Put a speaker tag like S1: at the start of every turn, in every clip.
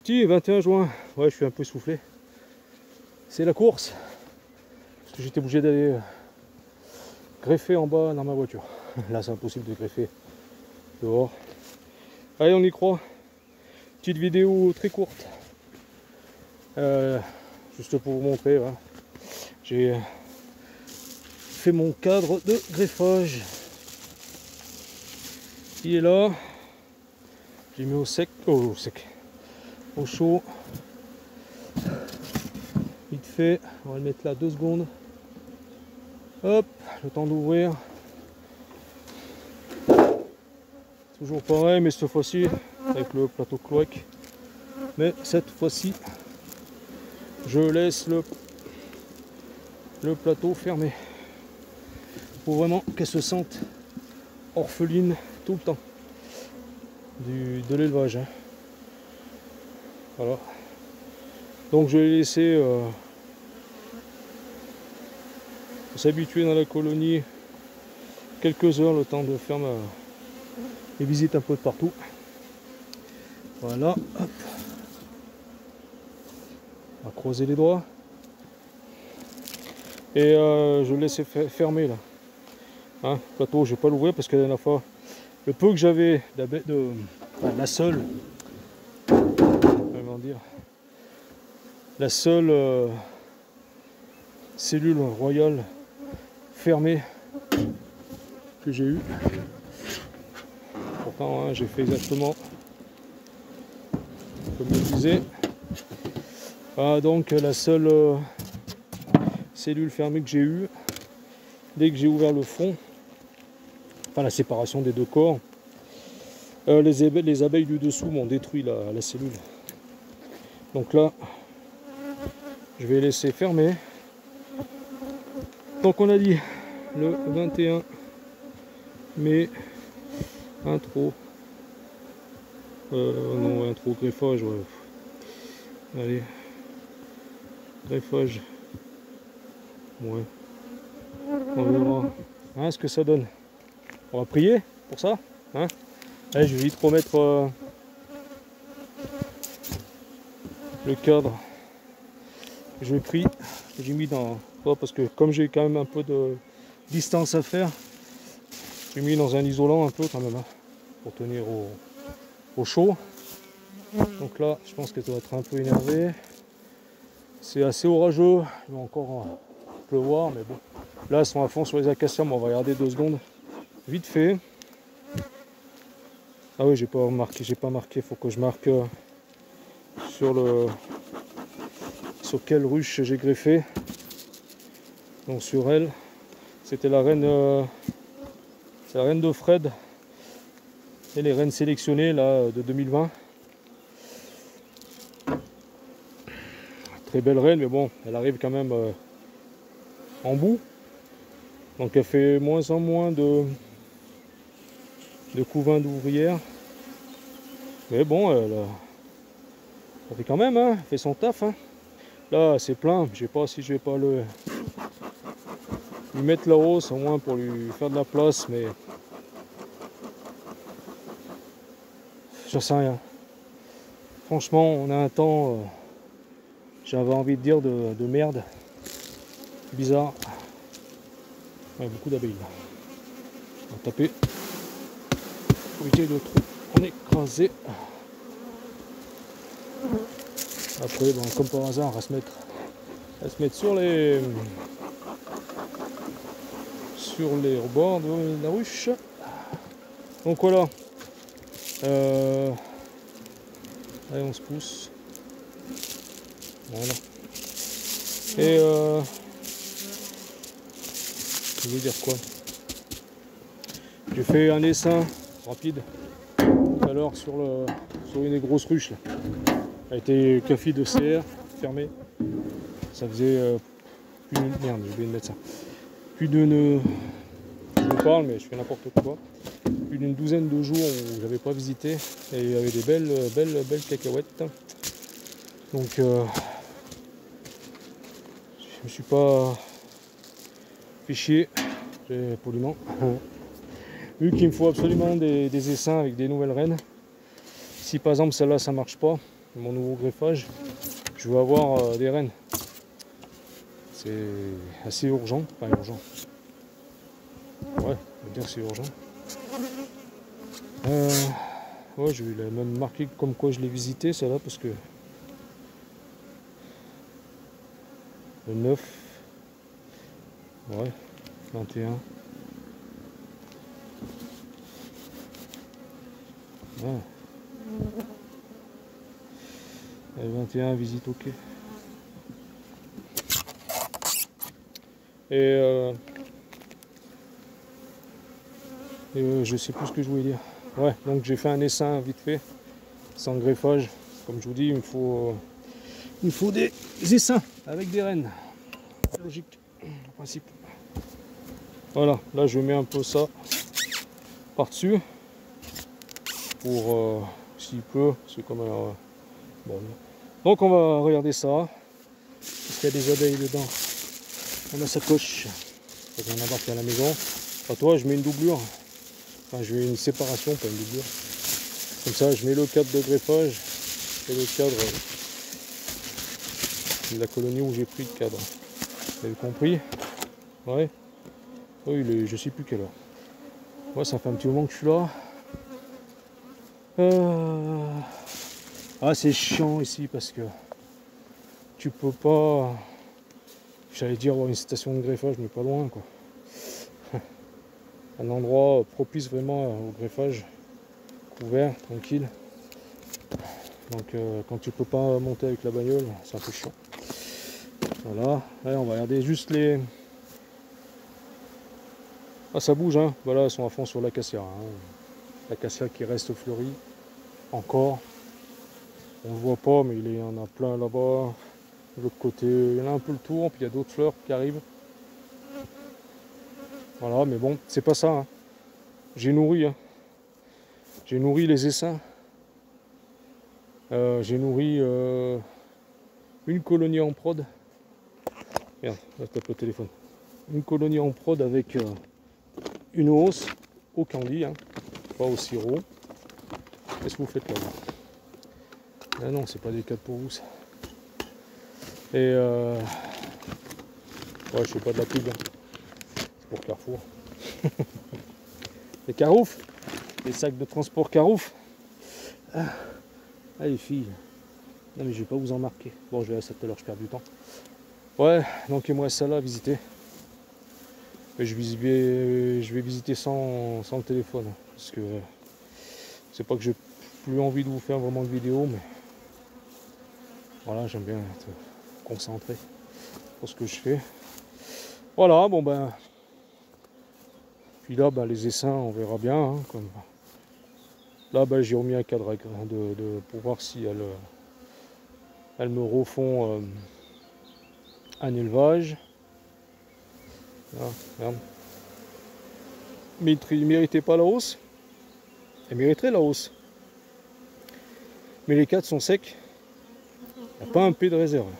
S1: Petit 21 juin, ouais, je suis un peu soufflé. C'est la course. Parce que j'étais obligé d'aller greffer en bas dans ma voiture. Là, c'est impossible de greffer dehors. Allez, on y croit. Petite vidéo très courte. Juste pour vous montrer. Voilà. J'ai fait mon cadre de greffage. Il est là. J'ai mis au sec. Oh, au sec. Au chaud. Vite fait. On va le mettre là 2 secondes. Hop, le temps d'ouvrir. Toujours pareil, mais cette fois-ci avec le plateau cloaque. Mais cette fois-ci, je laisse le plateau fermé. Pour vraiment qu'elle se sente orpheline tout le temps de l'élevage. Hein. Voilà. Donc je vais laisser s'habituer dans la colonie quelques heures, le temps de faire mes visites un peu de partout. Voilà, hop. On va croiser les doigts. Et je laisse fermer là. Hein, le plateau, je vais pas l'ouvrir parce que la dernière fois, le peu que j'avais la seule, comment dire, la seule cellule royale fermée que j'ai eue. Pourtant, hein, j'ai fait exactement comme je disais. Voilà, donc la seule cellule fermée que j'ai eue, dès que j'ai ouvert le fond, enfin la séparation des deux corps, les abeilles du dessous m'ont détruit la cellule. Donc là, je vais laisser fermer. Donc on a dit le 21 mai, intro. Non, intro, greffage, ouais. Allez, greffage. Ouais. On verra hein, ce que ça donne. On va prier pour ça. Hein. Allez, je vais vite remettre le cadre. Je prie. J'ai mis dans. Parce que comme j'ai quand même un peu de distance à faire, j'ai mis dans un isolant un peu quand même. Hein, pour tenir au chaud. Donc là, je pense qu'elle doit être un peu énervée. C'est assez orageux. Il va encore pleuvoir, mais bon. Là, elles sont à fond sur les acacias. Mais on va regarder 2 secondes. Vite fait. Ah oui, j'ai pas marqué. Faut que je marque sur quelle ruche j'ai greffé. Donc sur elle, c'était la reine, c'est la reine de Fred et les reines sélectionnées là de 2020. Très belle reine, mais bon, elle arrive quand même en bout. Donc elle fait moins en moins de couvains d'ouvrières. Mais bon, elle fait quand même, hein, elle fait son taf. Hein. Là, c'est plein. Je sais pas si je vais pas lui mettre la hausse, au moins pour lui faire de la place, mais j'en sais rien. Franchement, on a un temps, j'avais envie de dire, de merde. Bizarre. Ouais, beaucoup d'abeilles là. On va taper. Pour éviter de trop en écraser. Après, bon, comme par hasard, on va se mettre sur les rebords de la ruche. Donc voilà. Allez, on se pousse. Voilà. Et je veux dire quoi? J'ai fait un essaim rapide tout à l'heure sur une des grosses ruches là. Elle a été café de CR fermée. Ça faisait plus d'une merde, j'ai oublié de mettre ça. Plus d'une. Je vous parle, mais je fais n'importe quoi. Plus d'une douzaine de jours où j'avais pas visité et il y avait des belles cacahuètes. Donc je me suis pas fait chier, poliment. Vu qu'il me faut absolument des essaims avec des nouvelles reines. Si par exemple celle-là ça marche pas, mon nouveau greffage, je veux avoir des rennes. C'est assez urgent, enfin urgent. Ouais, on va dire que c'est urgent. Ouais, je vais même marquer comme quoi je l'ai visité, celle-là, parce que le 9, ouais, 21. Ouais. Et 21, visite ok. Et je sais plus ce que je voulais dire. Ouais, donc j'ai fait un essaim vite fait, sans greffage. Comme je vous dis, il me faut des essaims avec des rennes. Logique, en principe. Voilà, là je mets un peu ça par-dessus pour s'il peut, c'est comme un bon. Donc on va regarder ça. Est-ce qu'il y a des abeilles dedans? On a sa coche. Il faut en avoir à la maison. Enfin, toi, je mets une doublure. Enfin, je mets une séparation, pas une doublure. Comme ça, je mets le cadre de greffage et le cadre de la colonie où j'ai pris le cadre. Vous avez compris? Ouais. Oui, je sais plus quelle heure. Ouais, ça fait un petit moment que je suis là. Ah, c'est chiant ici parce que tu peux pas. J'allais dire avoir une station de greffage, mais pas loin quoi. Un endroit propice vraiment au greffage, couvert, tranquille. Donc quand tu peux pas monter avec la bagnole, c'est un peu chiant. Voilà, là, on va regarder juste les. Ah, ça bouge, hein. Voilà, elles sont à fond sur l'acacia. Hein. L'acacia qui reste fleurie encore. On ne le voit pas, mais il y en a plein là-bas. De l'autre côté, il y en a un peu le tour, puis il y a d'autres fleurs qui arrivent. Voilà, mais bon, c'est pas ça. Hein. J'ai nourri. Hein. J'ai nourri les essaims. J'ai nourri une colonie en prod. Merde, là, je tape le téléphone. Une colonie en prod avec une hausse au candy, hein, pas au sirop. Qu'est-ce que vous faites là? Ah non, c'est pas des cadres pour vous ça. Et ouais, je fais pas de la pub. Hein. C'est pour Carrefour. Les Carouf, les sacs de transport Carouf. Ah, les filles. Non mais je vais pas vous en marquer. Bon, je vais laisser tout à l'heure, je perds du temps. Ouais, donc il me reste ça là à visiter. Mais je vais visiter sans le téléphone. Parce que c'est pas que j'ai plus envie de vous faire vraiment de vidéo, mais voilà, j'aime bien être concentré pour ce que je fais. Voilà, bon ben. Puis là, ben, les essaims, on verra bien. Hein, comme... Là, ben, j'ai remis un cadre pour voir si elles me refont un élevage. Ah, merde. Mais il ne méritait pas la hausse. Elle mériterait la hausse. Mais les cadres sont secs. Il n'y a pas un P de réserve.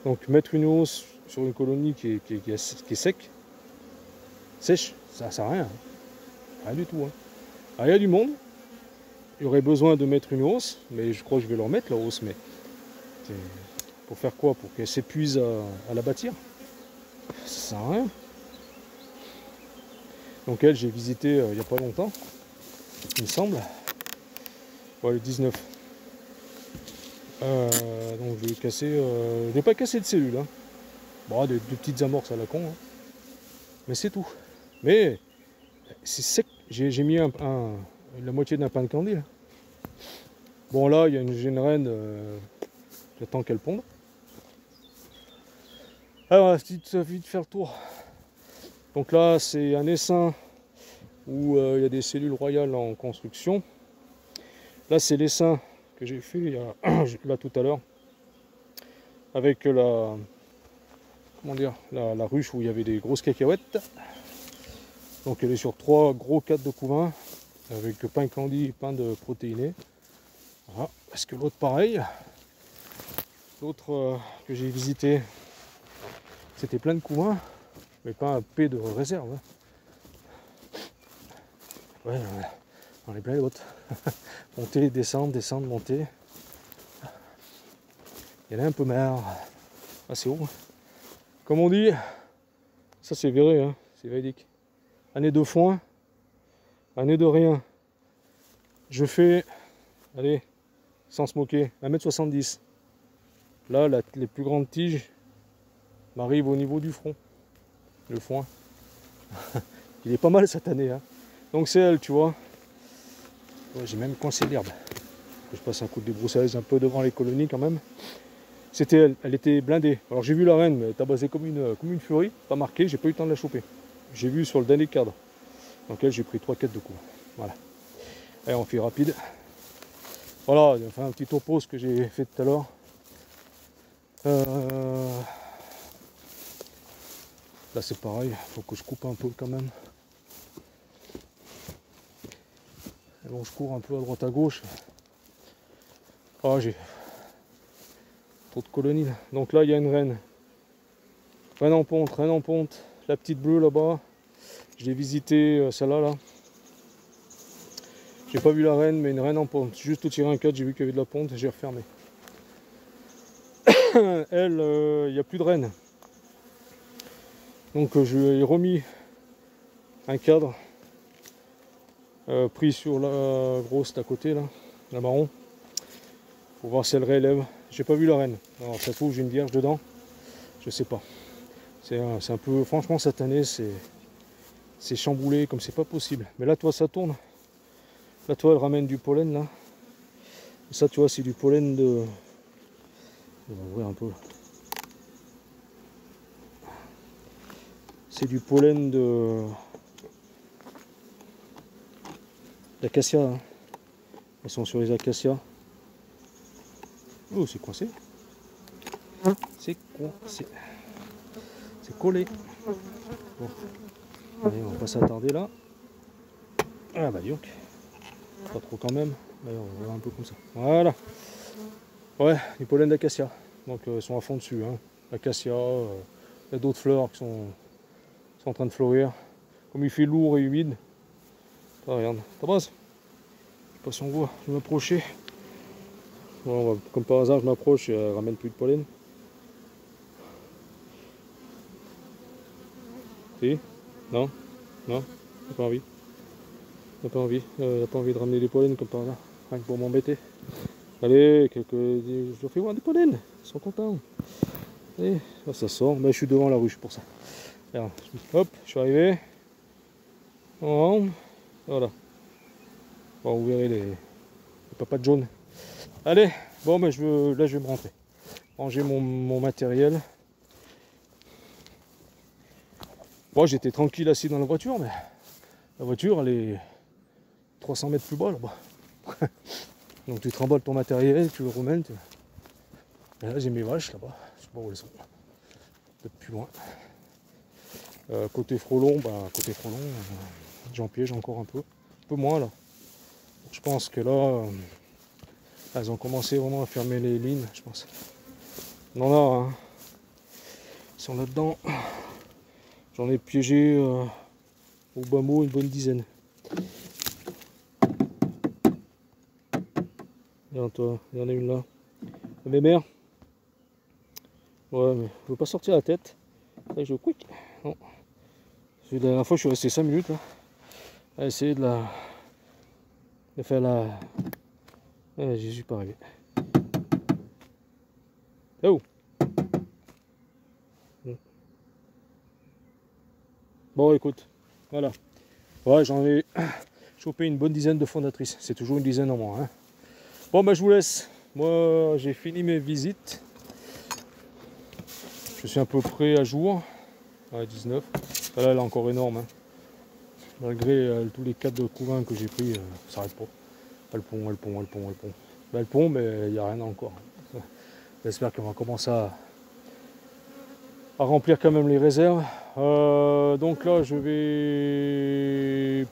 S1: Donc mettre une hausse sur une colonie qui est sec, sèche, ça sert à rien. Hein. Rien du tout. Hein. Alors, il y a du monde. Il y aurait besoin de mettre une hausse, mais je crois que je vais leur mettre la hausse. Mais pour faire quoi? Pour qu'elle s'épuise à la bâtir? Ça sert à rien. Donc elle, j'ai visité il n'y a pas longtemps, il me semble. Ouais, le 19. Donc je vais casser. Je n'ai pas cassé de cellules. Hein. Bon, des petites amorces à la con. Hein. Mais c'est tout. Mais c'est sec. J'ai mis la moitié d'un pain de candy. Là. Bon là, il y a une reine. J'attends qu'elle ponde. Alors, vite faire le tour. Donc là, c'est un essaim où il y a des cellules royales en construction. Là, c'est l'essaim que j'ai fait là tout à l'heure avec la ruche où il y avait des grosses cacahuètes. Donc elle est sur 3 gros cadres de couvain avec pain candy et pain de protéiné. Voilà. Parce que l'autre pareil, l'autre que j'ai visité, c'était plein de couvain, mais pas un P de réserve. Hein. Ouais, on est plein les autres. Monter, descendre, monter. Il y en a un peu marre. Assez haut. Comme on dit, ça c'est vrai, hein, c'est véridique. Année de foin, année de rien. Je fais, allez, sans se moquer, 1,70 m. Là, les plus grandes tiges m'arrivent au niveau du front. Le foin. Il est pas mal cette année. Hein. Donc c'est elle, tu vois. Ouais, j'ai même coincé l'herbe. Je passe un coup de débroussailleuse un peu devant les colonies quand même. C'était elle, elle était blindée. Alors j'ai vu la reine, mais elle tabassait comme une furie. Pas marqué, j'ai pas eu le temps de la choper. J'ai vu sur le dernier cadre. Dans lequel j'ai pris 3-4 de coups. Voilà. Allez, on fait rapide. Voilà, il y a un petit topo ce que j'ai fait tout à l'heure. Là c'est pareil, il faut que je coupe un peu quand même. Et bon, je cours un peu à droite à gauche. Ah, j'ai trop de colonies là. Donc là il y a une reine. Reine en ponte, reine en ponte. La petite bleue là-bas. Je l'ai visité celle-là là. J'ai pas vu la reine, mais une reine en ponte. Juste au tiré un cadre, j'ai vu qu'il y avait de la ponte et j'ai refermé. Elle, il n'y a plus de reine. Donc je lui ai remis un cadre pris sur la grosse d'à côté, là, la marron, pour voir si elle réélève. J'ai pas vu la reine. Alors ça se trouve j'ai une vierge dedans. Je sais pas. C'est un peu, franchement cette année c'est chamboulé comme c'est pas possible. Mais là toi ça tourne. Là toi elle ramène du pollen là. Et ça tu vois c'est du pollen de. On va ouvrir un peu. C'est du pollen d'acacia. Hein. Elles sont sur les acacias. Oh c'est coincé. C'est coincé. C'est collé. Bon. Allez, on va pas s'attarder là. Ah bah dis donc. Pas trop quand même. Allez, on va voir un peu comme ça. Voilà. Ouais, du pollen d'acacia. Donc ils sont à fond dessus. Hein. Acacia, il y a d'autres fleurs qui sont en train de fleurir. Comme il fait lourd et humide. Ah, regarde, t'abrases. Je sais pas si on voit, je vais m'approcher. Bon, comme par hasard, je m'approche et elle ramène plus de pollen. Si? Non? Non? T'as pas envie? T'as pas envie? T'as pas envie de ramener des pollens comme par hasard? Rien que pour m'embêter. Allez, je leur fais voir des pollens. Ils sont contents. Allez, là, ça sort. Mais je suis devant la ruche pour ça. Alors, hop, je suis arrivé. Voilà. Bon, vous verrez les papates jaunes. Allez, bon, mais là, je vais me rentrer. Ranger mon matériel. Bon, j'étais tranquille assis dans la voiture, mais la voiture, elle est 300 mètres plus bas là-bas. Donc tu te remballes ton matériel, tu le remènes. Et là, j'ai mes vaches là-bas. Je sais pas où elles sont. Peut-être plus loin. Côté frelon, j'en piège encore un peu moins là. Je pense que là, elles ont commencé vraiment à fermer les lignes, je pense. On en a, hein. Ils sont là-dedans. J'en ai piégé au bas mot une bonne dizaine. Regarde toi, il y en a une là. La mémère. Ouais, mais je veux pas sortir la tête. Là, je quick. Non. La dernière fois, je suis resté 5 minutes là, à essayer de faire la. Ah, j'y suis pas arrivé. Oh! Bon, écoute, voilà. Ouais, j'en ai chopé une bonne dizaine de fondatrices. C'est toujours une dizaine en moins. Hein. Bon, bah, je vous laisse. Moi, j'ai fini mes visites. Je suis à peu près à jour. Ouais, 19. Là, elle est encore énorme. Hein. Malgré tous les 4 de couvain que j'ai pris, ça n'arrête pas. Elle pond. Ben, elle pond, mais il n'y a rien encore. J'espère qu'on va commencer à remplir quand même les réserves. Donc là, je vais...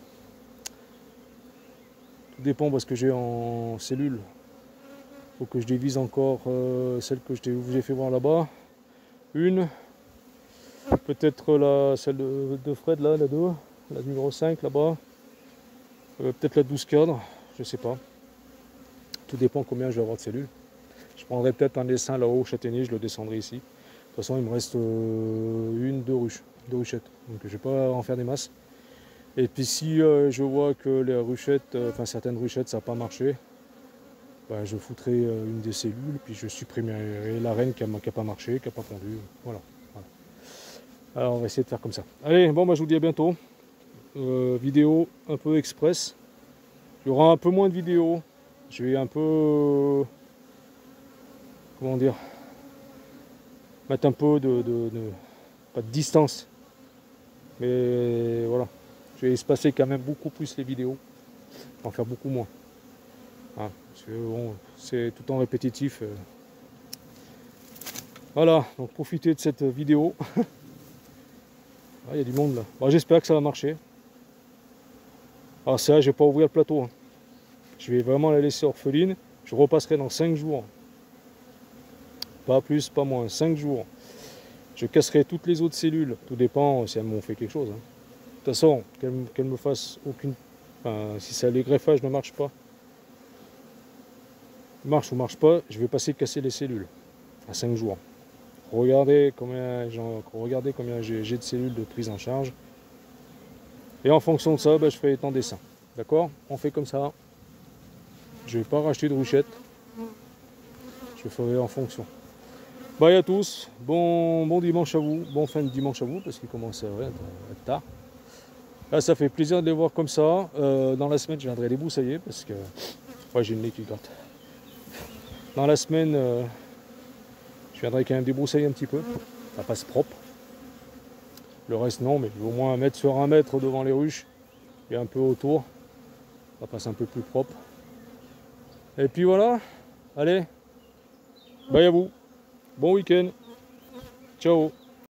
S1: Tout dépend parce que j'ai en cellule. Il faut que je divise encore celle que je vous ai fait voir là-bas. Une. Peut-être celle de Fred, là, la 2. La numéro 5 là-bas. Peut-être la 12 cadre. Je sais pas. Tout dépend combien je vais avoir de cellules. Je prendrai peut-être un dessin là-haut, châtaignier, je le descendrai ici. De toute façon, il me reste deux ruchettes. Donc je ne vais pas en faire des masses. Et puis si je vois que les ruchettes, enfin certaines ruchettes, ça n'a pas marché, bah, je foutrai une des cellules, puis je supprimerai la reine qui n'a pas marché, qui n'a pas pondu. Voilà. Alors on va essayer de faire comme ça. Allez, bon, bah, je vous dis à bientôt. Vidéo un peu express. Il y aura un peu moins de vidéos. Je vais un peu, comment dire, mettre un peu pas de distance. Mais voilà. Je vais espacer quand même beaucoup plus les vidéos. En faire beaucoup moins. Hein, parce que bon, c'est tout le temps répétitif. Voilà, donc profitez de cette vidéo. Il y a du monde là. Bon, j'espère que ça va marcher. Alors ça, je vais pas ouvrir le plateau. Hein. Je vais vraiment la laisser orpheline. Je repasserai dans 5 jours. Pas plus, pas moins. 5 jours. Je casserai toutes les autres cellules. Tout dépend si elles m'ont fait quelque chose. Hein. De toute façon, qu'elles me fassent aucune... Enfin, si ça, les greffages ne marchent pas, marche ou marche pas, je vais passer casser les cellules. À 5 jours. Regardez combien j'ai de cellules de prise en charge. Et en fonction de ça, ben, je ferai tant dessin. D'accord? On fait comme ça. Je ne vais pas racheter de ruchette. Je ferai en fonction. Bye à tous. Bon dimanche à vous. Bon fin de dimanche à vous, parce qu'il commence à être tard. Là, ça fait plaisir de les voir comme ça. Dans la semaine, je viendrai les broussailler, parce que ouais, j'ai le nez qui gratte. Dans la semaine, je viendrai quand même débroussailler un petit peu. Ça passe propre. Le reste non, mais au moins 1 mètre sur 1 mètre devant les ruches et un peu autour. Ça passe un peu plus propre. Et puis voilà. Allez. Bye à vous. Bon week-end. Ciao.